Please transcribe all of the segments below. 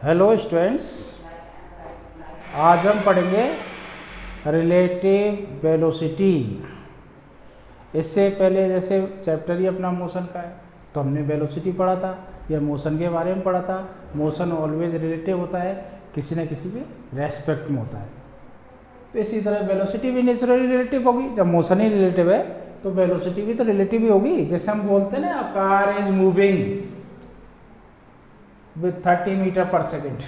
Hello students, आज हम पढ़ेंगे रिलेटिव वेलोसिटी। इससे पहले जैसे चैप्टर ही अपना मोशन का है तो हमने वेलोसिटी पढ़ा था या मोशन के बारे में पढ़ा था। मोशन ऑलवेज रिलेटिव होता है, किसी न किसी के रेस्पेक्ट में होता है। तो इसी तरह वेलोसिटी भी नेचुरली रिलेटिव होगी। जब मोशन ही रिलेटिव है तो वेलोसिटी भी तो रिलेटिव ही होगी। जैसे हम बोलते हैं ना, car is moving with 30 metre per second,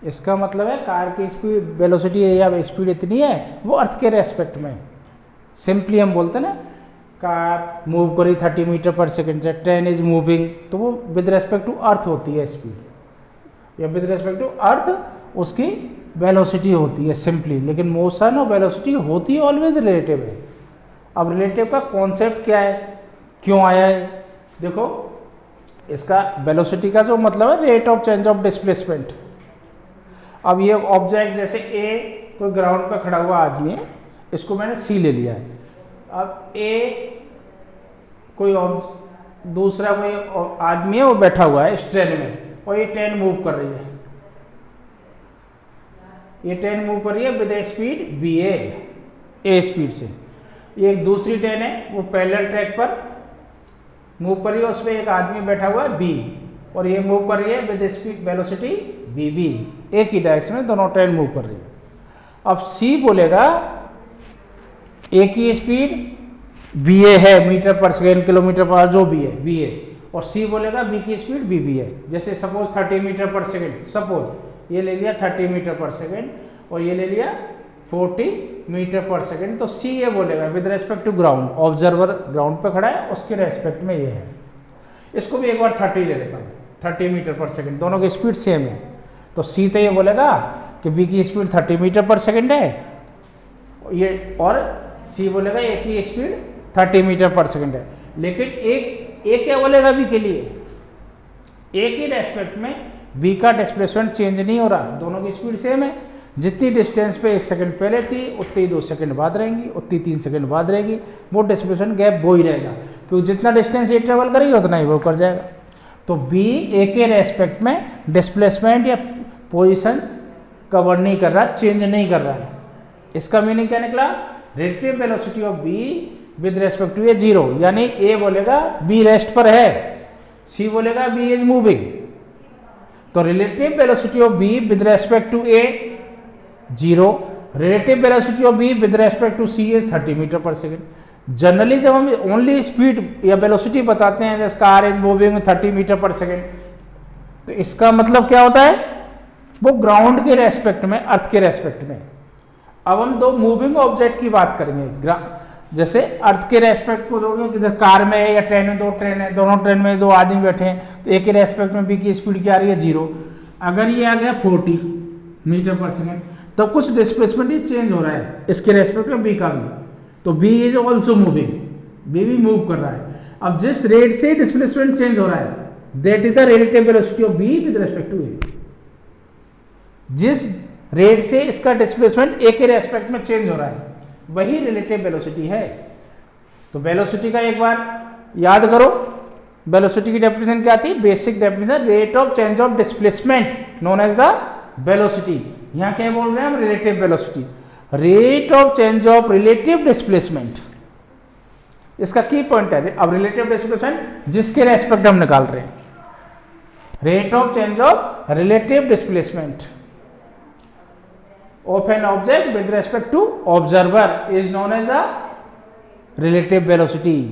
इसका मतलब है कार की स्पीड वेलोसिटी या स्पीड इतनी है वो अर्थ के रेस्पेक्ट में। सिंपली हम बोलते हैं ना, कार मूव करी 30 मीटर पर सेकेंड, या ट्रेन इज मूविंग, तो वो विद रेस्पेक्ट टू अर्थ होती है स्पीड, या विद रेस्पेक्ट टू अर्थ उसकी वेलोसिटी होती है सिंपली। लेकिन मोशन और वेलोसिटी होती है ऑलवेज रिलेटिव है। अब रिलेटिव का कॉन्सेप्ट क्या है, क्यों आया है? देखो, इसका वेलोसिटी का जो मतलब है rate of change of displacement. अब ये ऑब्जेक्ट जैसे ए कोई ग्राउंड पर खड़ा हुआ आदमी है, इसको मैंने सी ले लिया है। अब ए कोई दूसरा कोई आदमी है, वो बैठा हुआ है इस ट्रेन में, और ये ट्रेन मूव कर रही है। ये ट्रेन मूव कर रही है with a speed B a speed से। ये एक दूसरी ट्रेन है, वो पैरेलल ट्रैक पर मूव कर रही है, उसमें एक आदमी बैठा हुआ है बी, और ये मूव कर रही है with speed velocity B B, एक ही डायरेक्शन में दोनों ट्रेन मूव कर रही है। अब सी बोलेगा ए की स्पीड बी ए है, मीटर पर सेकेंड, किलोमीटर पर, जो भी है बी ए, और सी बोलेगा बी की स्पीड बी बी है। जैसे suppose 30 metre per second, suppose ये ले लिया 30 मीटर पर सेकेंड और ये ले लिया 40 मीटर पर सेकेंड, तो सी ये बोलेगा with respect to ground, observer ground पे खड़ा है उसके रेस्पेक्ट में ये है। इसको भी एक बार 30 ले लेता हूँ, 30 मीटर पर सेकेंड, दोनों की स्पीड सेम है। तो सी तो ये बोलेगा कि बी की स्पीड 30 मीटर पर सेकेंड है ये, और सी बोलेगा ए की स्पीड 30 मीटर पर सेकेंड है। लेकिन एक क्या बोलेगा बी के लिए, ए के रेस्पेक्ट में बी का डिस्प्लेसमेंट चेंज नहीं हो रहा, दोनों की स्पीड सेम है। जितनी डिस्टेंस पे 1 सेकंड पहले थी उतनी 2 सेकंड बाद रहेंगी, उतनी 3 सेकंड बाद रहेगी, वो डिस्प्लेसमेंट गैप वो ही रहेगा, क्योंकि जितना डिस्टेंस ये ट्रेवल करेगी उतना ही वो कर जाएगा। तो बी ए के रेस्पेक्ट में डिस्प्लेसमेंट या पोजीशन कवर नहीं कर रहा, चेंज नहीं कर रहा है। इसका मीनिंग क्या निकला, relative velocity of B with respect to ए 0, यानी ए बोलेगा बी रेस्ट पर है, सी बोलेगा बी इज मूविंग। तो relative velocity of B with respect to A 0, relative velocity of B with respect to C is 30 metre per second. Generally जब हम only speed या velocity बताते हैं, जैसे car is moving 30 metre per second, तो इसका मतलब क्या होता है, वो ग्राउंड के रेस्पेक्ट में, अर्थ के रेस्पेक्ट में। अब हम दो मूविंग ऑब्जेक्ट की बात करेंगे, जैसे अर्थ के रेस्पेक्ट को दोगे, कार में है या ट्रेन में, दो ट्रेन है, दोनों ट्रेन में दो आदमी बैठे हैं, तो एक के रेस्पेक्ट में बी की स्पीड क्या आ रही है 0। अगर ये आ गया 40 मीटर पर सेकेंड, तो कुछ डिस्प्लेसमेंट ही चेंज हो रहा है इसके रेस्पेक्ट में बी का भी, तो B is also moving, B भी मूव कर रहा है। अब जिस रेट से डिस्प्लेसमेंट चेंज हो रहा है that is the relative velocity of B with respect to A. जिस रेट से इसका डिस्प्लेसमेंट ए के रेस्पेक्ट में चेंज हो रहा है वही रिलेटिव वेलोसिटी है। तो वेलोसिटी का एक बार याद करो, वेलोसिटी की डेफिनेशन क्या थी, basic definition rate of change of displacement known as the velocity. यहां क्या बोल रहे हैं हम, relative velocity, rate of change of relative displacement, इसका की पॉइंट है। अब रिलेटिव डिस्प्लेसमेंट जिसके रेस्पेक्ट हम निकाल रहे हैं, rate of change of relative displacement of an object with respect to observer is known as the relative velocity.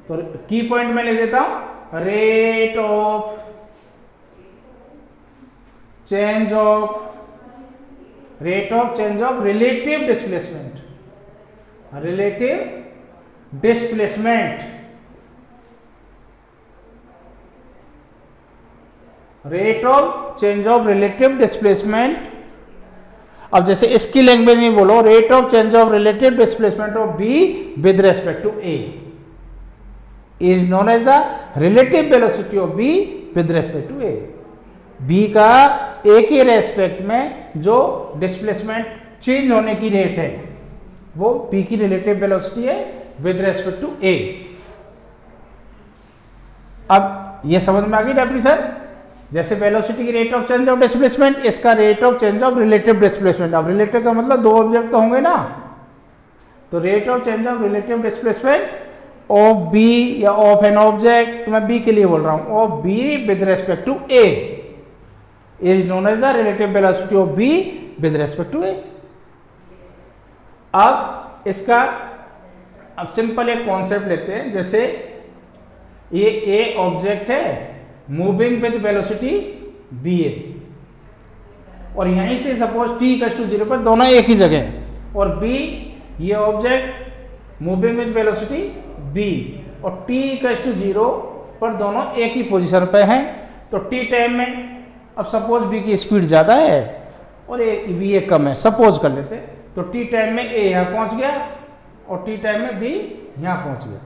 तो key point में लिख देता हूं, rate of change of relative displacement, relative displacement, rate of change of relative displacement. अब जैसे इसकी language में बोलो, rate of change of relative displacement of B with respect to A is known as the relative velocity of B with respect to A. B का A के respect में जो displacement change होने की रेट है वो बी की relative velocity है विद रेस्पेक्ट टू ए। अब ये समझ में आ गई डेफिनेशन। जैसे वेलोसिटी की rate of change of displacement, इसका rate of change of relative displacement. अब रिलेटिव का मतलब दो ऑब्जेक्ट तो होंगे ना, तो rate of change of relative displacement of B या ऑफ एन ऑब्जेक्ट, तो मैं बी के लिए बोल रहा हूं, of B with respect to A is known as the relative velocity of B with respect to A. अब इसका अब सिंपल एक कॉन्सेप्ट लेते हैं, जैसे ये ए ऑब्जेक्ट है moving with velocity B A, और यहीं से सपोज t इक्वल टू 0 पर दोनों एक ही जगह है, और b ये object moving with velocity b और t इक्वल टू 0 पर दोनों एक ही पोजीशन पे हैं। तो t टाइम में अब सपोज b की स्पीड ज़्यादा है और b ए कम है, सपोज कर लेते हैं, तो t टाइम में a यहाँ पहुँच गया और t टाइम में b यहाँ पहुँच गया।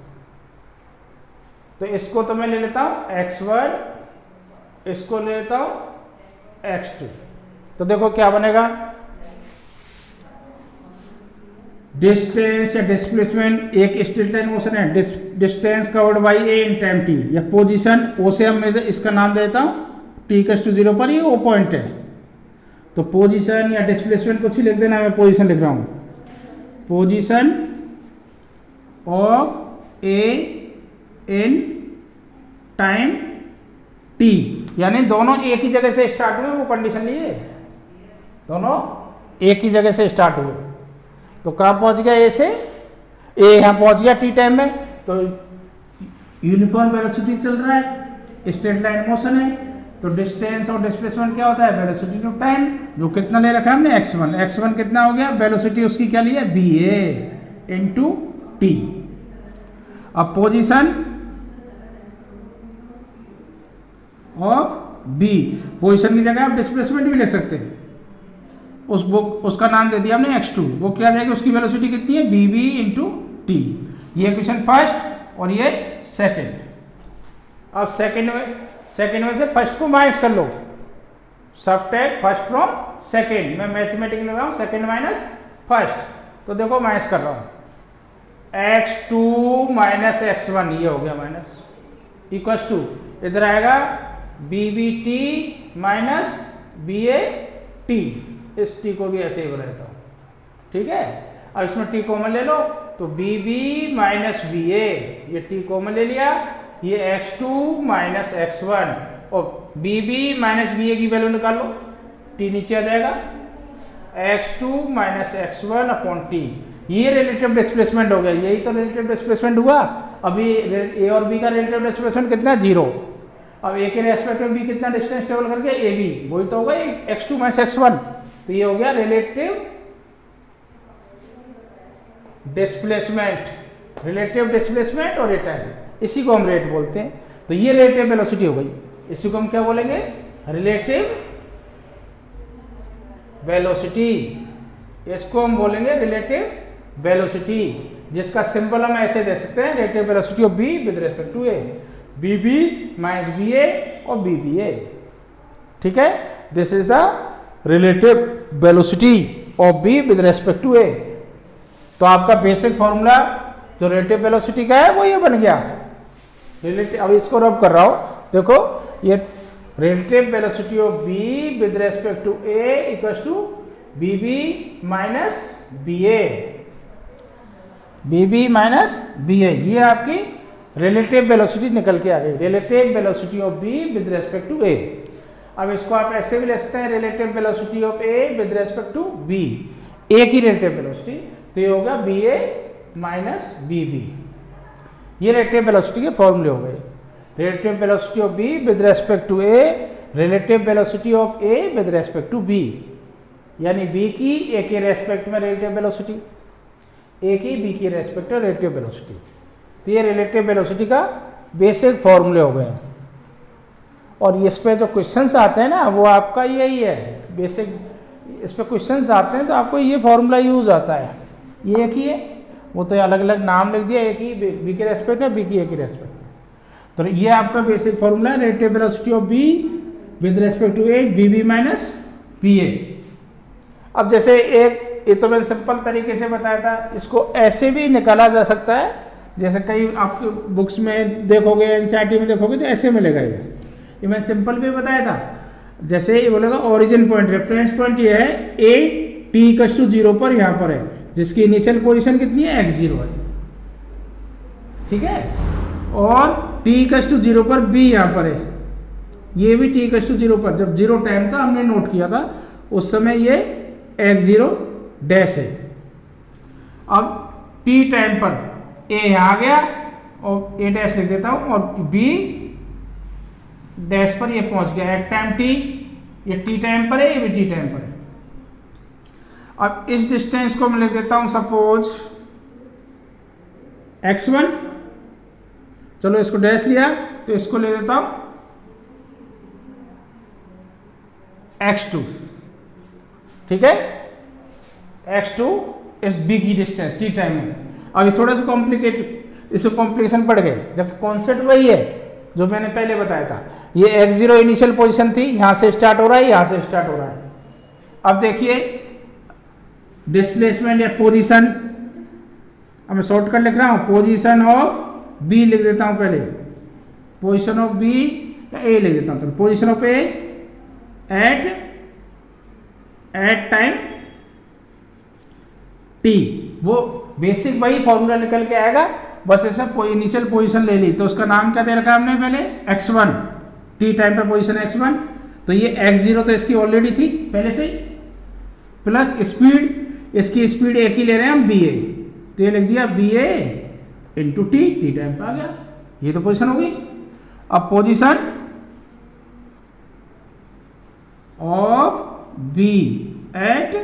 तो इसको तो मैं ले लेता हूँ x1, इसको ले लेता हूँ x2। तो देखो क्या बनेगा, डिस्टेंस या डिस्प्लेसमेंट एक स्ट्रेट लाइन मोशन है, distance covered by A in time T, या पोजीशन ओ से हम इसका नाम दे देता हूँ t इक्वल टू 0 पर, ये ओ पॉइंट है। तो पोजीशन या डिस्प्लेसमेंट कुछ ही लिख देना, मैं पोजीशन लिख रहा हूँ, position of A in time T, यानी दोनों एक ही जगह से स्टार्ट हुए, वो कंडीशन लिए दोनों एक ही जगह से स्टार्ट हुए। तो कहाँ पहुंच गया ए से, ए यहाँ पहुंच गया टी टाइम में, तो यूनिफॉर्म वेलोसिटी चल रहा है, स्ट्रेट लाइन मोशन है, तो डिस्टेंस और डिस्प्लेसमेंट क्या होता है, वेलोसिटी टू टाइम, जो कितना ले रखा है हमने x1, x1 कितना हो गया, वेलोसिटी उसकी क्या ली है, बी ए इंटू टी। अब पोजीशन ऑफ बी, पोजीशन की जगह आप डिस्प्लेसमेंट भी ले सकते हैं, उसका नाम दे दिया हमने x2, वो क्या जाएगी, उसकी वेलोसिटी कितनी है, बी बी इंटू टी। ये क्वेश्चन फर्स्ट और ये सेकंड। अब सेकंड में से फर्स्ट को माइनस कर लो, सबट्रैक्ट फर्स्ट फ्रॉम सेकंड, मैं मैथमेटिक्स ले रहा हूँ, सेकंड माइनस फर्स्ट, तो देखो माइनस कर रहा हूँ, x2 माइनस x1, ये हो गया माइनस, इक्वल्स टू इधर आएगा B B T minus B A T, इस टी को भी ऐसे ही बनाता हूँ, ठीक है। अब इसमें टी कॉमन ले लो, तो B B minus B A, ये टी कॉमन ले लिया, ये x2 माइनस x1, और B B minus B A की वैल्यू निकाल लो, टी नीचे आ जाएगा, x2 minus x1 upon T, ये रिलेटिव डिस्प्लेसमेंट हो गया, यही तो रिलेटिव डिस्प्लेसमेंट हुआ। अभी ए और बी का रिलेटिव डिस्प्लेसमेंट कितना, 0। अब ए के रेस्पेक्ट में बी कितना डिस्टेंस ट्रेवल करके, ए बी, वही तो होगा x2 माइनस x1, तो ये हो गया रिलेटिव डिस्प्लेसमेंट, रिलेटिव डिस्प्लेसमेंट और ये टाइम, इसी को हम रेट बोलते हैं। तो ये रिलेटिव वेलोसिटी हो गई, इसी को हम क्या बोलेंगे, रिलेटिव वेलोसिटी, इसको हम बोलेंगे रिलेटिव वेलोसिटी, जिसका सिंबल हम ऐसे दे सकते हैं, relative velocity of B with respect to A, B B minus B A और बी बी ए, ठीक है। This is the relative velocity of B with respect to A. तो आपका बेसिक फॉर्मूला जो रिलेटिव वेलोसिटी का है वो ये बन गया रिलेटिव। अब इसको रब कर रहा हूं, देखो ये relative velocity of B with respect to A equals to B B minus B A, B B minus B A, ये आपकी रिलेटिव वेलोसिटी निकल के आ गई, relative velocity of B with respect to A. अब इसको आप ऐसे भी ले सकते हैं, relative velocity of A with respect to B, A की रिलेटिव वेलोसिटी, तो ये होगा B A minus B B, ये रिलेटिव वेलोसिटी के फॉर्मूले हो गए। Relative velocity of B with respect to A, relative velocity of A with respect to B, यानी बी की ए के रेस्पेक्ट में रिलेटिव वेलोसिटी, ए की बी की रेस्पेक्ट में रिलेटिव वेलोसिटी, तो ये रिलेटिव वेलोसिटी का बेसिक फॉर्मूले हो गए। और इस पे जो क्वेश्चंस आते हैं ना, वो आपका यही है बेसिक, इस पे क्वेश्चंस आते हैं तो आपको ये फॉर्मूला यूज आता है, ये एक ही है, वो तो अलग अलग नाम लिख दिया, एक ही बी के रेस्पेक्ट है, बी की ए की रेस्पेक्ट है। तो ये आपका बेसिक फॉर्मूला है, relative velocity of B with respect to A, B B minus B A. अब जैसे एक, ये तो मैंने सिंपल तरीके से बताया था, इसको ऐसे भी निकाला जा सकता है, जैसे कई आपके बुक्स में देखोगे, एनसीईआरटी में देखोगे तो ऐसे मिलेगा ये, ये मैंने सिंपल भी बताया था। जैसे ये बोलेगा ओरिजिन पॉइंट, रेफरेंस पॉइंट ये है ए टी इक्वल्स टू 0 पर यहाँ पर है, जिसकी इनिशियल पोजीशन कितनी है x0 है, ठीक है। और t इक्वल्स टू 0 पर b यहाँ पर है, ये भी t इक्वल्स टू 0 पर, जब 0 टाइम था हमने नोट किया था उस समय ये x0 डैश है। अब t टाइम पर a यहाँ आ गया और a डैश लिख देता हूँ, और b डैश पर ये पहुंच गया एट टाइम t, ये t टाइम पर है, ये भी t टाइम पर है। अब इस डिस्टेंस को मैं लिख देता हूं सपोज x1, चलो इसको डैश लिया तो इसको ले देता हूं x2, ठीक है। x2 इस b की डिस्टेंस t टाइम में। अब ये थोड़ा सा कॉम्प्लिकेटेड, इससे कॉम्प्लिकेशन पड़ गए, जबकि कॉन्सेप्ट वही है जो मैंने पहले बताया था। ये x0 इनिशियल पोजीशन थी, यहां से स्टार्ट हो रहा है, यहां से स्टार्ट हो रहा है। अब देखिए डिस्प्लेसमेंट या पोजीशन, अब मैं शॉर्टकट लिख रहा हूं, पोजीशन ऑफ बी लिख देता हूं पहले, पोजीशन ऑफ बी या ए लिख देता हूं, तो position of A at time T, वो बेसिक वही फॉर्मूला निकल के आएगा, बस इसमें इनिशियल पोजीशन ले ली, तो उसका नाम क्या दे रखा है हमने पहले x1, टी टाइम पे पोजीशन x1, तो ये x0 तो इसकी ऑलरेडी थी पहले से, प्लस स्पीड, इसकी स्पीड एक ही ले रहे हैं हम ba, तो ये लिख दिया ba इंटू टी टाइम पे आ गया, ये तो पोजीशन होगी। अब position of b at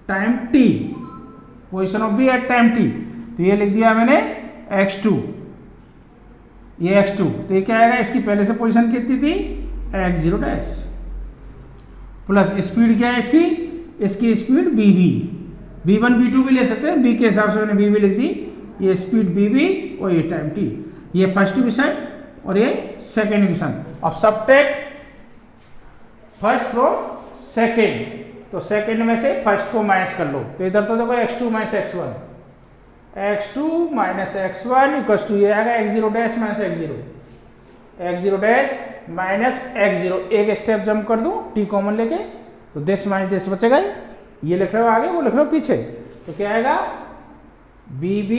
time t, position of b at time t, तो ये लिख दिया मैंने x2, ये x2, तो ये क्या आएगा, इसकी पहले से पोजीशन कितनी थी x0 डैश, प्लस स्पीड क्या है इसकी स्पीड bb, v1 v2 भी ले सकते हैं, b के हिसाब से मैंने bb लिख दी, ये स्पीड bb और ये टाइम t, ये फर्स्ट इक्वेशन और ये सेकेंड इक्वेशन। अब सबट्रैक्ट फर्स्ट फ्रॉम सेकेंड, तो सेकेंड में से फर्स्ट को माइनस कर लो, तो इधर तो देखो x2 minus x1, x2 minus x1 equals to ये आएगा x0 dash minus x0 dash minus x0, एक स्टेप जंप कर दूं t कॉमन लेके, तो देश माइनस देश बचेगा, ये लिख रहे हो आगे, वो लिख रहे हो पीछे, तो क्या आएगा bb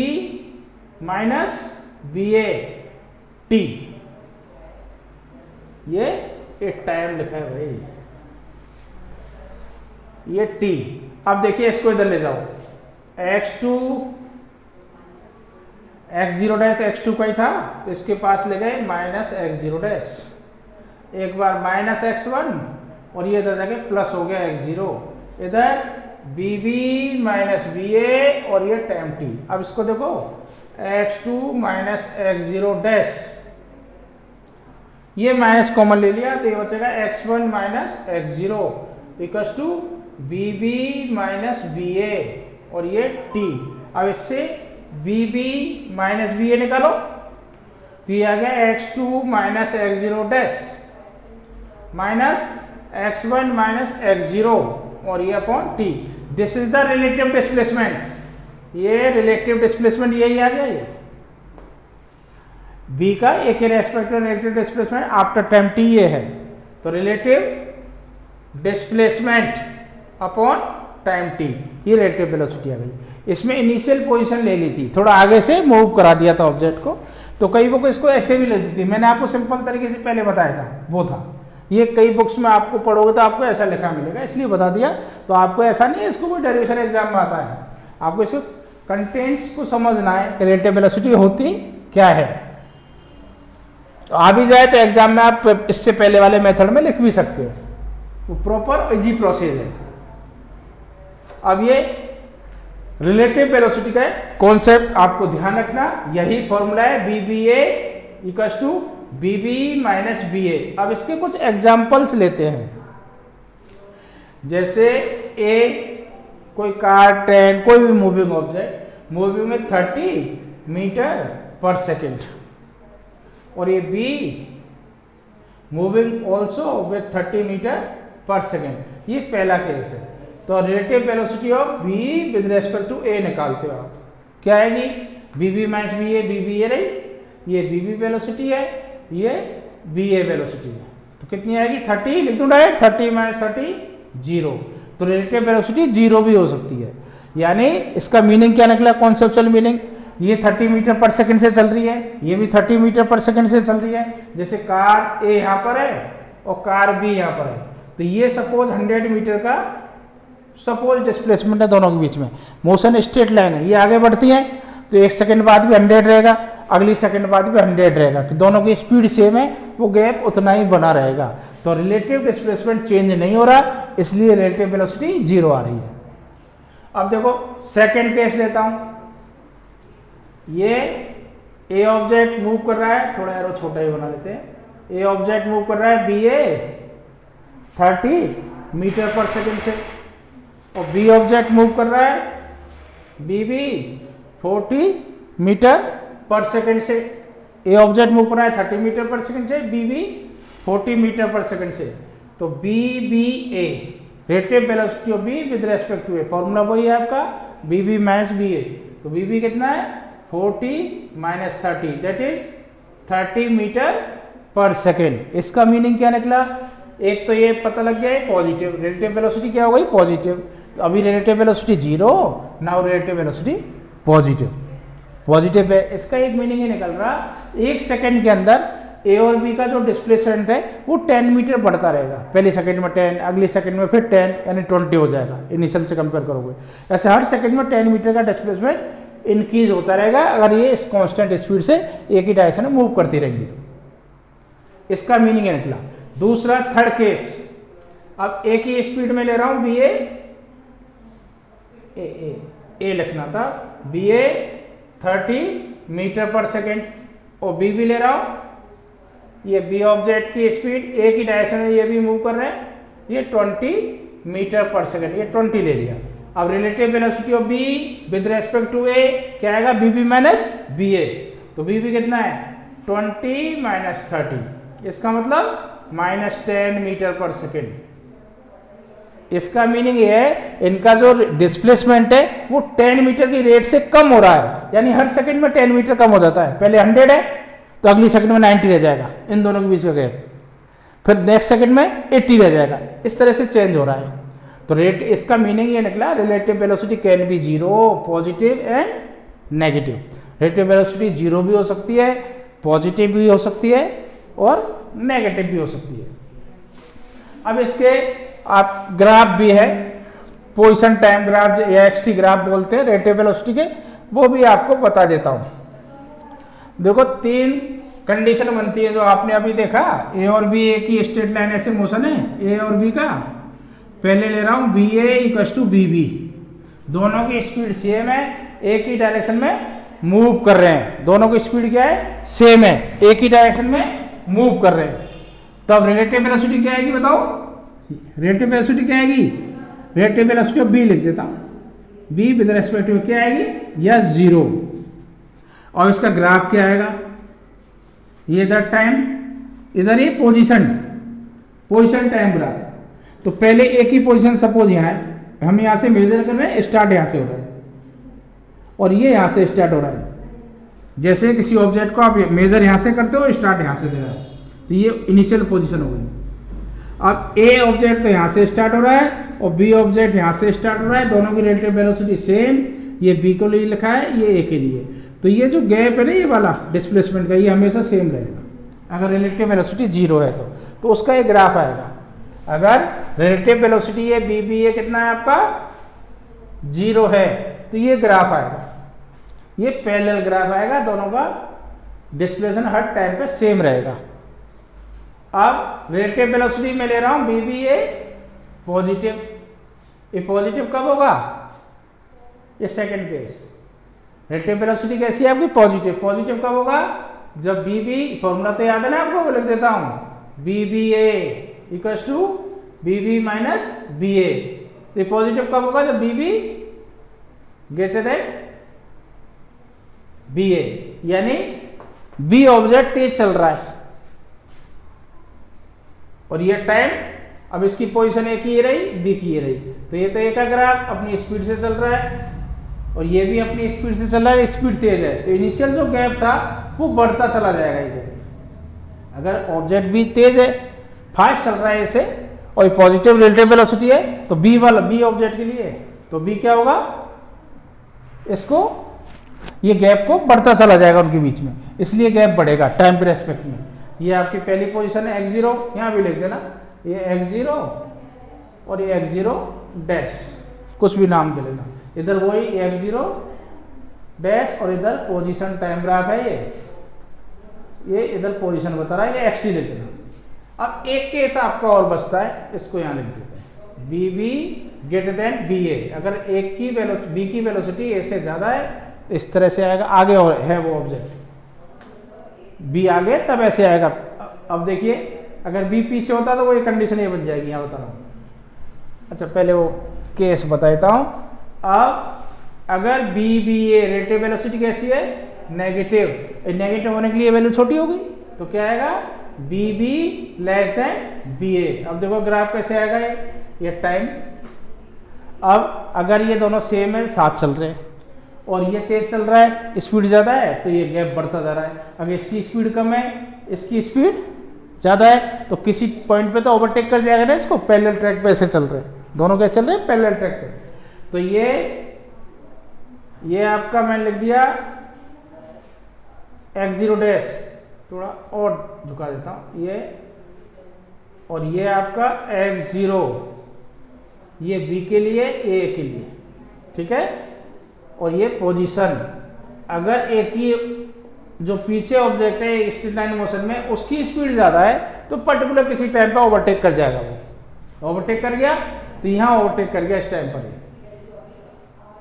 माइनस ba t, ये एक टाइम लिखा है भाई, ये t। अब देखिए इसको इधर ले जाओ, x0 डैश x2 का ही था, तो इसके पास ले गए माइनस x0 डैश, एक बार माइनस x1 और ये इधर जाके प्लस हो गया x0, इधर bb माइनस ba और ये टाइम t। अब इसको देखो x2 माइनस x0 डैश, ये माइनस कॉमन ले लिया, तो ये बचेगा x1 minus x0 equals to bb minus ba और ये t। अब इससे bb माइनस ba निकालो, तो ये आ गया x2 minus x0 dash minus x1 minus x0 और ये upon t। This is the relative displacement, ये रिलेटिव डिस्प्लेसमेंट यही आ गया, ये b का a के रेस्पेक्ट में relative displacement after time t ये है, तो relative displacement upon time t, ये रिलेटिव वेलोसिटी आ गई। इसमें इनिशियल पोजीशन ले ली थी, थोड़ा आगे से मूव करा दिया था ऑब्जेक्ट को, तो कई बुक इसको ऐसे भी ले दी थी, मैंने आपको सिंपल तरीके से पहले बताया था, वो था। ये कई बुक्स में आपको पढ़ोगे तो आपको ऐसा लिखा मिलेगा, इसलिए बता दिया, तो आपको ऐसा नहीं है इसको कोई डेरिवेशन एग्जाम में आता है, आपको इसको कंटेंट्स को समझना है कि रिलेटिव वेलोसिटी होती क्या है, तो आ भी जाए तो एग्जाम में आप इससे पहले वाले मेथड में लिख भी सकते हो, वो प्रॉपर इजी प्रोसेस है। अब ये रिलेटिव वेलोसिटी का कॉन्सेप्ट आपको ध्यान रखना, यही फॉर्मूला है BBA equals to BB minus BA। अब इसके कुछ एग्जाम्पल्स लेते हैं, जैसे A कोई कार, ट्रेन, कोई भी मूविंग ऑब्जेक्ट मूविंग में 30 मीटर पर सेकेंड, और ये B moving also with 30 metre per second, ये पहला केस है। तो relative velocity of v with respect to a निकालते हो आप, क्या आएगी bb माइनस ba, bb ये रही, ये bb वेलोसिटी है, ये बी ए वेलोसिटी है, तो कितनी आएगी 30, लिख दूँ डायरेक्ट 30 माइनस 30 0। तो रिलेटिव वेलोसिटी 0 भी हो सकती है। यानी इसका मीनिंग क्या निकला, कॉन्सेप्चुअल मीनिंग, ये 30 मीटर पर सेकंड से चल रही है, ये भी 30 मीटर पर सेकंड से चल रही है। जैसे कार ए यहाँ पर है और कार बी यहाँ पर है, तो ये सपोज 100 मीटर का सपोज डिस्प्लेसमेंट है दोनों के बीच में, मोशन स्ट्रेट लाइन है, ये आगे बढ़ती है तो 1 सेकंड बाद भी 100 रहेगा, अगली सेकंड बाद भी 100 रहेगा, तो दोनों की स्पीड सेम है, वो गैप उतना ही बना रहेगा। तो रिलेटिव डिस्प्लेसमेंट चेंज नहीं हो रहा, इसलिए रिलेटिव वेलोसिटी 0 आ रही है। अब देखो सेकंड केस लेता हूं, ये ए ऑब्जेक्ट मूव कर रहा है, थोड़ा एरो छोटा ही बना लेते हैं, ए ऑब्जेक्ट मूव कर रहा है बी ए 30 मीटर पर सेकंड से, और बी ऑब्जेक्ट मूव कर रहा है B B 40 metre per second से। ए ऑब्जेक्ट मूव कर रहा है 30 मीटर पर सेकंड से, B B 40 metre per second से। तो B B A relative velocity of B with respect to A, formula वही है आपका B B minus B A. तो बी बी कितना है 40 minus 30, that is 30 metre per second. इसका मीनिंग क्या निकला, एक तो ये पता लग गया है पॉजिटिव, रिलेटिव वेलोसिटी क्या हो गई पॉजिटिव, तो अभी relative velocity 0, now relative velocity positive है। इसका एक मीनिंग ही निकल रहा, 1 सेकंड के अंदर ए और बी का जो डिस्प्लेसमेंट है वो 10 मीटर बढ़ता रहेगा, पहली सेकंड में 10, अगली सेकंड में फिर 10, यानी 20 हो जाएगा इनिशियल से कंपेयर करोगे। ऐसे हर सेकंड में 10 मीटर का डिस्प्लेसमेंट इंक्रीज होता रहेगा अगर ये इस कांस्टेंट स्पीड से एक ही डायरेक्शन में मूव करती रहेंगी तो। इसका मीनिंग है निकला। दूसरा थर्ड केस, अब एक ही स्पीड में ले रहा हूं बी ए लिखना था, बी ए 30 मीटर पर सेकेंड, और बी भी ले रहा हूं, ये बी ऑब्जेक्ट की स्पीड एक ही डायरेक्शन में ये भी मूव कर रहे हैं, ये 20 मीटर पर सेकेंड, ये 20 ले लिया। अब relative velocity of B with respect to A क्या आएगा, B B minus B A. तो बी बी कितना है 20 माइनस 30, इसका मतलब माइनस 10 मीटर पर सेकेंड। इसका मीनिंग ये है इनका जो डिस्प्लेसमेंट है वो 10 मीटर की रेट से कम हो रहा है, यानी हर सेकंड में 10 मीटर कम हो जाता है। पहले 100 है तो अगली सेकंड में 90 रह जाएगा, इन दोनों के बीच का गैप, फिर नेक्स्ट सेकंड में 80 रह जाएगा, इस तरह से चेंज हो रहा है। तो रेट, इसका मीनिंग ये निकला relative velocity can be 0, positive and negative. Relative velocity 0 भी हो सकती है, पॉजिटिव भी हो सकती है और नेगेटिव भी हो सकती है। अब इसके आप ग्राफ भी है, पोजीशन टाइम ग्राफ या एक्सटी ग्राफ बोलते हैं रिलेटिव वेलोसिटी के, वो भी आपको बता देता हूं। देखो 3 कंडीशन बनती है जो आपने अभी देखा, ए और बी एक ही स्ट्रेट लाइन ऐसे मोशन है ए और बी का। पहले ले रहा हूं B A equal to B B, दोनों की स्पीड सेम है, एक ही डायरेक्शन में मूव कर रहे हैं, दोनों की स्पीड क्या है सेम है, एक ही डायरेक्शन में मूव कर रहे हैं। तो अब रिलेटिव वेलोसिटी क्या आएगी बताओ, रिलेटिव वेलोसिटी क्या आएगी, रिलेटिव वेलोसिटी ऑफ बी लिख देता हूं, बी विद रेस्पेक्ट टू क्या आएगी या 0। और इसका ग्राफ क्या आएगा, ये इधर टाइम, इधर ये पोजीशन टाइम ग्राफ। तो पहले एक ही पोजीशन सपोज यहाँ है, हम यहाँ से मेजर कर रहे हैं, स्टार्ट यहाँ से हो रहा है और ये यहाँ से स्टार्ट हो रहा है। जैसे किसी ऑब्जेक्ट को आप मेजर यहाँ से करते हो, स्टार्ट यहाँ से दे रहा है, तो ये इनिशियल पोजीशन हो गई। अब ए ऑब्जेक्ट तो यहाँ से स्टार्ट हो रहा है और बी ऑब्जेक्ट यहाँ से स्टार्ट हो रहा है, दोनों की रिलेटिव वेलोसिटी सेम, ये बी को लिए लिखा है, ये ए के लिए। तो ये जो गैप है ना ये वाला डिस्प्लेसमेंट का, ये हमेशा सेम रहेगा अगर रिलेटिव वेलोसिटी 0 है तो उसका एक ग्राफ आएगा। अगर रिलेटिव वेलोसिटी ये बी बी ए कितना है आपका 0 है तो ये ग्राफ आएगा, ये पैरेलल ग्राफ आएगा, दोनों का डिस्प्लेसमेंट हर टाइम पे सेम रहेगा। अब रिलेटिव वेलोसिटी में ले रहा हूं बी बी ए पॉजिटिव, ये पॉजिटिव कब होगा, ये सेकंड केस। रिलेटिव वेलोसिटी कैसी है आपकी पॉजिटिव, पॉजिटिव कब होगा जब बी बी, फॉर्मूला तो याद है ना आपको, वो लिख देता हूं B B A equal to B B minus B A. तो पॉजिटिव कब होगा जब B B greater than B A, यानी बी ऑब्जेक्ट तेज चल रहा है और ये टाइम, अब इसकी पोजीशन एक ही रही, बी की ये रही, तो ये तो एक का ग्राफ अपनी स्पीड से चल रहा है और ये भी अपनी स्पीड से चल रहा है, स्पीड तेज है, तो इनिशियल जो गैप था वो बढ़ता चला जाएगा इधर। अगर ऑब्जेक्ट भी तेज है, फास्ट चल रहा है ऐसे, और पॉजिटिव रिलेटिव वेलोसिटी है, तो बी वाला बी ऑब्जेक्ट के लिए, तो बी क्या होगा, इसको ये गैप को बढ़ता चला जाएगा उनके बीच में, इसलिए गैप बढ़ेगा टाइम के रेस्पेक्ट में। ये आपकी पहली पोजीशन है x0, यहाँ भी लिख देना, ये x0 और ये x0 डैश, कुछ भी नाम दे लेना, इधर वही x0 डैश और इधर पोजीशन टाइम ग्राफ है, ये इधर पोजीशन बता रहा है, ये xt लिख देना। अब एक केस आपका और बचता है, इसको यहाँ लिख देते हैं, BB ग्रेटर देन BA। अगर एक की B की वेलोसिटी A से ज्यादा है तो इस तरह से आएगा, आगे और है वो ऑब्जेक्ट, B आगे तब ऐसे आएगा। अब देखिए अगर B पीछे होता तो वो ये कंडीशन ये बन जाएगी, यहाँ बता रहा हूँ। अच्छा पहले वो केस बता देता हूँ। अब अगर BBA रिलेटिव वेलोसिटी कैसी है, नेगेटिव, नेगेटिव होने के लिए वैल्यू छोटी होगी, तो क्या आएगा, BB लेस देन BA। अब देखो ग्राफ कैसे आएगा, ये टाइम। अब अगर ये दोनों सेम है, साथ चल रहे हैं, और ये तेज चल रहा है, स्पीड ज्यादा है, तो ये गैप बढ़ता जा रहा है। अगर इसकी स्पीड कम है, इसकी स्पीड ज्यादा है, तो किसी पॉइंट पे तो ओवरटेक कर जाएगा ना इसको। पैरेलल ट्रैक पे ऐसे चल रहे हैं, दोनों कैसे चल रहे हैं, पैरेलल ट्रैक पे। तो ये आपका मैंने लिख दिया x0 डैश, थोड़ा और झुका देता हूं, ये, और ये आपका x0, ये B के लिए, A के लिए, ठीक है। और ये पोजीशन, अगर एक ही जो पीछे ऑब्जेक्ट है स्ट्रेट लाइन मोशन में, उसकी स्पीड ज्यादा है, तो पर्टिकुलर किसी टाइम पे ओवरटेक कर जाएगा। वो ओवरटेक कर गया तो यहाँ ओवरटेक कर गया इस टाइम पर।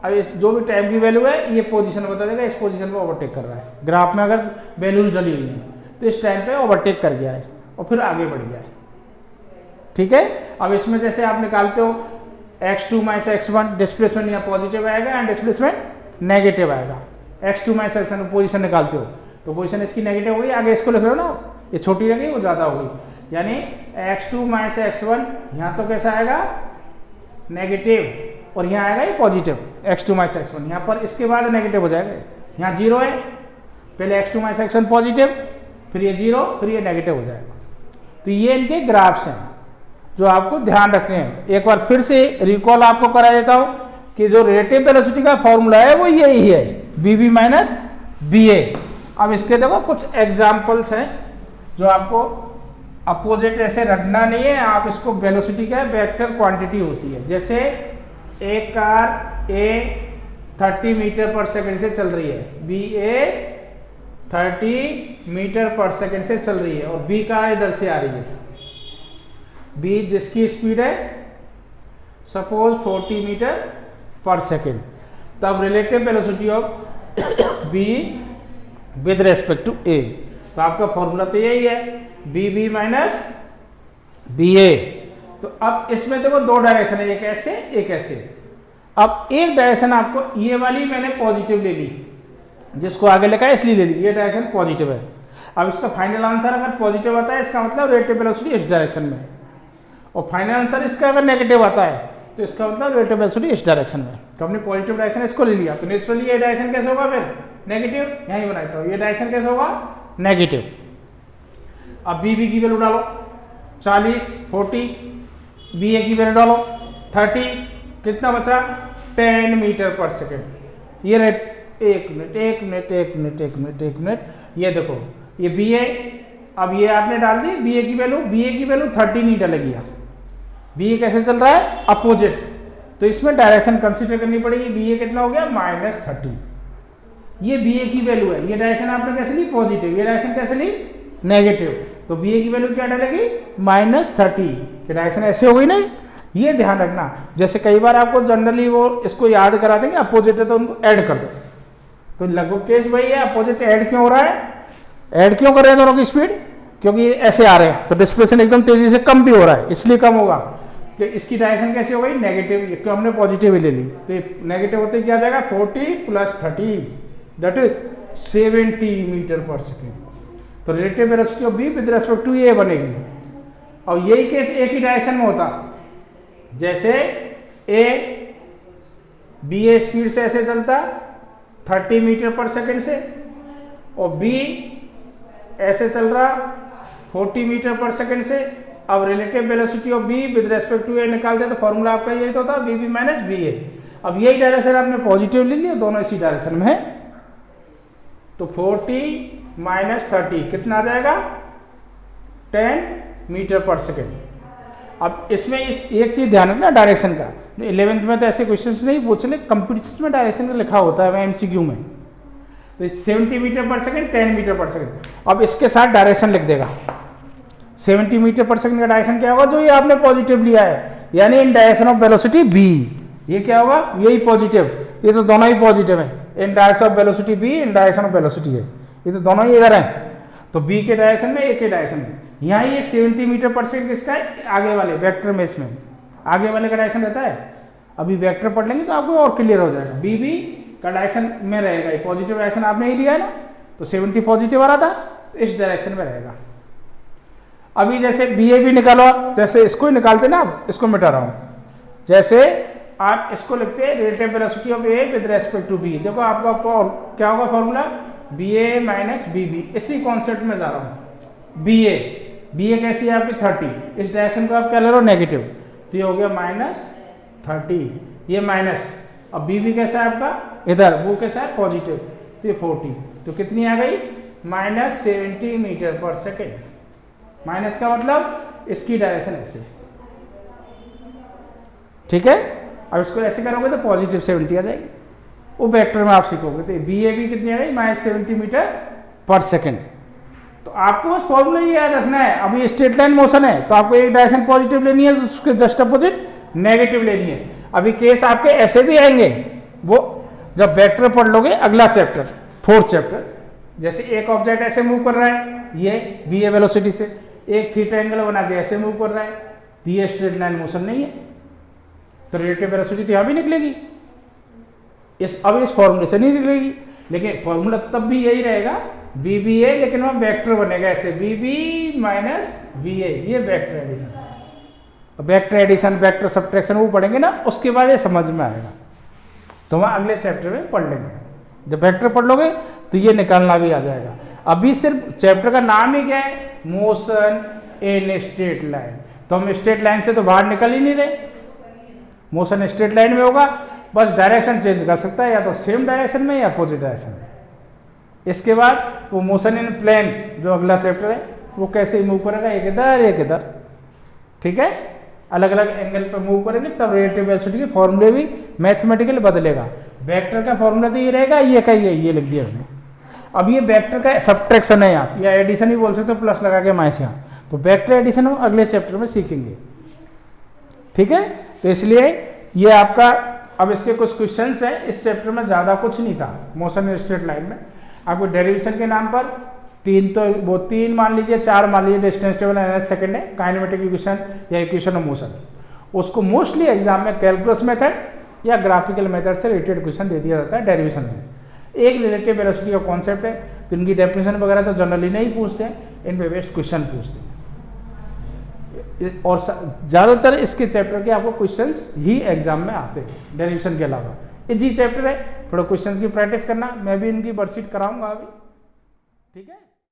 अब इस जो भी टाइम की वैल्यू है, ये पोजीशन बता देगा, इस पोजीशन पे ओवरटेक कर रहा है। ग्राफ में अगर वैल्यूज डली हुई है तो इस टाइम पे ओवरटेक कर गया है और फिर आगे बढ़ गया है, ठीक है। अब इसमें जैसे आप निकालते हो x2 माइनस x1, डिस्प्लेसमेंट यहाँ पॉजिटिव आएगा एंड डिस्प्लेसमेंट नेगेटिव आएगा। x2 माइनस x1 पोजीशन निकालते हो तो पोजीशन इसकी नेगेटिव होगी, आगे इसको लिख रहे हो ना, ये छोटी लगी वो ज्यादा होगी, यानी x2 माइनस x1 यहाँ तो कैसा आएगा, नेगेटिव, और यहाँ आएगा ये पॉजिटिव x2 माइनस x1। यहाँ पर इसके बाद नेगेटिव हो जाएगा, यहाँ 0 है, पहले x2 माइनस x1 पॉजिटिव, फिर ये 0, फिर ये नेगेटिव हो जाएगा। तो ये इनके ग्राफ्स हैं जो आपको ध्यान रखने हैं। एक बार फिर से रिकॉल आपको करा देता हूं कि जो रिलेटिव वेलोसिटी का फॉर्मूला है वो यही है, BB माइनस BA। अब इसके देखो कुछ एग्जाम्पल्स हैं जो आपको अपोजिट ऐसे रखना नहीं है, आप इसको वेलोसिटी का वेक्टर क्वांटिटी होती है। जैसे एक car A 30 metre per second से चल रही है, BA 30 मीटर पर सेकंड से चल रही है, और B कार इधर से आ रही है। B जिसकी स्पीड है सपोज 40 मीटर पर सेकेंड, तब relative velocity of B with respect to A। तो आपका फॉर्मूला तो यही है, BB माइनस BA। तो अब इसमें देखो दो डायरेक्शन है, एक ऐसे एक ऐसे। अब एक डायरेक्शन आपको, ये वाली मैंने पॉजिटिव ले ली, जिसको आगे लिखा है इसलिए ले ली, ये डायरेक्शन पॉजिटिव है। अब इसका फाइनल आंसर अगर पॉजिटिव आता है, इसका मतलब रिलेटिव वेलोसिटी इस डायरेक्शन में, और फाइनल आंसर इसका अगर नेगेटिव आता है तो इसका मतलब रिलेटिव वेलोसिटी इस डायरेक्शन में। तो हमने पॉजिटिव डायरेक्शन इसको ले लिया, तो नेचुरली ये डायरेक्शन कैसे होगा, फिर नेगेटिव, यहीं बनाता हूं, ये डायरेक्शन कैसे होगा, नेगेटिव। अब BB की वैल्यू डालो 40, 40, BA की वैल्यू डालो 30, कितना बचा, 10 मीटर पर सेकेंड। ये रेट एक मिनट, ये देखो ये BA, अब ये आपने डाल दी BA की वैल्यू 30 नहीं डलेगी। BA कैसे चल रहा है, अपोजिट, तो इसमें डायरेक्शन कंसीडर करनी पड़ेगी। BA कितना हो गया, -30। ये BA की वैल्यू है, ये डायरेक्शन आपने कैसे ली, पॉजिटिव, ये डायरेक्शन कैसे ली, नेगेटिव। तो BA की वैल्यू क्या डलेगी, -30 की डायरेक्शन ऐसे हो गई ना। ये ध्यान रखना, जैसे कई बार आपको जनरली वो इसको याद करा देंगे, अपोजिट है तो उनको ऐड कर दो, तो लगभग केस वही है। अपोजिट ऐड क्यों हो रहा है, ऐड क्यों कर रहे हैं दोनों की स्पीड, क्योंकि ऐसे आ रहे हैं, तो डिस्प्लेसमेंट एकदम तेजी से कम भी हो रहा है, इसलिए कम होगा कि इसकी डायरेक्शन कैसे हो गई, नेगेटिव, क्यों हमने पॉजिटिव ही ले ली। तो नेगेटिव होते क्या आ जाएगा, 40 + 30 that is 70 metre per second. तो relative velocity of B with respect to A बनेगी। और यही केस एक ही डायरेक्शन में होता, जैसे BA स्पीड से ऐसे चलता 30 मीटर पर सेकेंड से, और B ऐसे चल रहा 40 मीटर पर सेकंड से। अब relative velocity of B with respect to A निकालते तो फॉर्मूला आपका यही तो होता B B minus B A. अब यही डायरेक्शन आपने पॉजिटिव ले लिया, दोनों इसी डायरेक्शन में है, तो 40 माइनस 30 कितना आ जाएगा 10 मीटर पर सेकेंड। अब इसमें एक चीज ध्यान रखना डायरेक्शन का, 11th में तो ऐसे क्वेश्चंस नहीं पूछ ले, कंपटीशन में डायरेक्शन का लिखा होता है एमसीक्यू में। तो 70 metre per second 10 metre per second. अब इसके साथ डायरेक्शन लिख देगा, 70 मीटर पर सेकेंड का डायरेक्शन क्या होगा, जो ये आपने पॉजिटिव लिया है, यानी in direction of velocity B. ये क्या होगा, यही पॉजिटिव, ये तो दोनों ही पॉजिटिव है, इन direction of velocity be in direction of velocity है, ये तो दोनों ही इधर हैं, तो बी के डायरेक्शन में ए के डायरेक्शन में। यहाँ ये 70 मीटर पर सेकेंड किसका है, आगे वाले वेक्टर में, इसमें आगे वाले का डायरेक्शन रहता है। अभी वेक्टर पढ़ लेंगे तो आपको और क्लियर हो जाएगा, बी बी का डायरेक्शन में रहेगा, ये पॉजिटिव डायरेक्शन आपने ही लिया है ना, तो 70 पॉजिटिव आ रहा था, इस डायरेक्शन में रहेगा। अभी जैसे बी ए भी निकालो, जैसे इसको ही निकालते ना, अब इसको मिटा रहा हूं, जैसे आप इसको लिखते हैं relative velocity of A with respect to B. देखो आपका क्या होगा formula, B A minus B B, इसी कॉन्सेप्ट में जा रहा हूं। बी ए कैसी है आपकी 30, इस डायरेक्शन को आप क्या ले रहे हो नेगेटिव, तो ये हो गया माइनस 30, ये माइनस। अब बी बी कैसा है आपका इधर, वो कैसा है पॉजिटिव, तो ये 40, तो कितनी आ गई minus 70 metre per second. Minus का मतलब इसकी डायरेक्शन ऐसे, ठीक है। अब इसको ऐसे करोगे तो पॉजिटिव 70 आ जाएगी, वो वेक्टर में आप सीखोगे, तो बी ए बी कितनी आ गई माइनस 70 मीटर पर सेकेंड। तो आपको बस फॉर्मूला ये याद रखना है, अभी स्ट्रेट लाइन मोशन है तो आपको एक डायरेक्शन पॉजिटिव लेनी है, उसके जस्ट अपोजिट नेगेटिव लेनी है। अभी केस आपके ऐसे भी आएंगे, वो जब वेक्टर पढ़ लोगे अगला चैप्टर 4th चैप्टर, जैसे एक ऑब्जेक्ट ऐसे मूव कर रहा है, ये बी ए वेलोसिटी से, एक थीटा एंगल बना के ऐसे मूव कर रहा है, ये स्ट्रेट लाइन मोशन नहीं है, तो रिलेटिव वेलोसिटी यहां भी निकलेगी, अब इस फॉर्मूले से नहीं निकलेगी, लेकिन फॉर्मूला तब भी यही रहेगा बी बी ए, लेकिन वह वेक्टर बनेगा ऐसे B B minus B A, ये vector addition. Vector addition vector subtraction वो पढ़ेंगे ना, उसके बाद ये समझ में आएगा, तो वहां अगले चैप्टर में पढ़ लेंगे। जब वेक्टर पढ़ लोगे तो ये निकालना भी आ जाएगा। अभी सिर्फ चैप्टर का नाम ही क्या है, मोशन इन स्ट्रेट लाइन, तो हम स्ट्रेट लाइन से तो बाहर निकल ही नहीं रहे, मोशन स्ट्रेट लाइन में होगा, बस डायरेक्शन चेंज कर सकता है, या तो सेम डायरेक्शन में या अपोजिट डायरेक्शन में। इसके बाद वो मोशन इन प्लेन जो अगला चैप्टर है, वो कैसे मूव करेगा, एक इधर एक इधर, ठीक है, अलग अलग एंगल पर मूव करेंगे, तब रिलेटिव वेलोसिटी के फॉर्मूले भी मैथमेटिकली बदलेगा। वेक्टर का फॉर्मूला तो ये रहेगा, ये का ये लिख दिया हमने। अब ये वेक्टर का सब्ट्रैक्शन है आप, या एडिशन ही बोल सकते हो, प्लस लगा के माइनस यहाँ, तो वेक्टर एडिशन हम अगले चैप्टर में सीखेंगे, ठीक है। तो इसलिए ये आपका, अब इसके कुछ क्वेश्चंस हैं, इस चैप्टर में ज़्यादा कुछ नहीं था मोशन इन स्ट्रेट लाइन में। आपको डेरिवेशन के नाम पर 3 मान लीजिए, 4 मान लीजिए, डिस्टेंस टेबल एनर्जी सेकंड है, काइनेमेटिक इक्वेशन या इक्वेशन ऑफ मोशन, उसको मोस्टली एग्जाम में कैलकुलस मेथड या ग्राफिकल मेथड से रिलेटेड क्वेश्चन दे दिया जाता है डेरिवेशन में। एक रिलेटिव वेलोसिटी का कॉन्सेप्ट है, तो इनकी डेफिनेशन वगैरह तो जनरली नहीं पूछते, इन पे बेस्ड क्वेश्चन पूछते हैं, और ज़्यादातर इसके चैप्टर के आपको क्वेश्चंस ही एग्जाम में आते हैं डेरिवेशन के अलावा। इजी चैप्टर है, थोड़ा क्वेश्चंस की प्रैक्टिस करना, मैं भी इनकी वर्कशीट कराऊंगा अभी, ठीक है।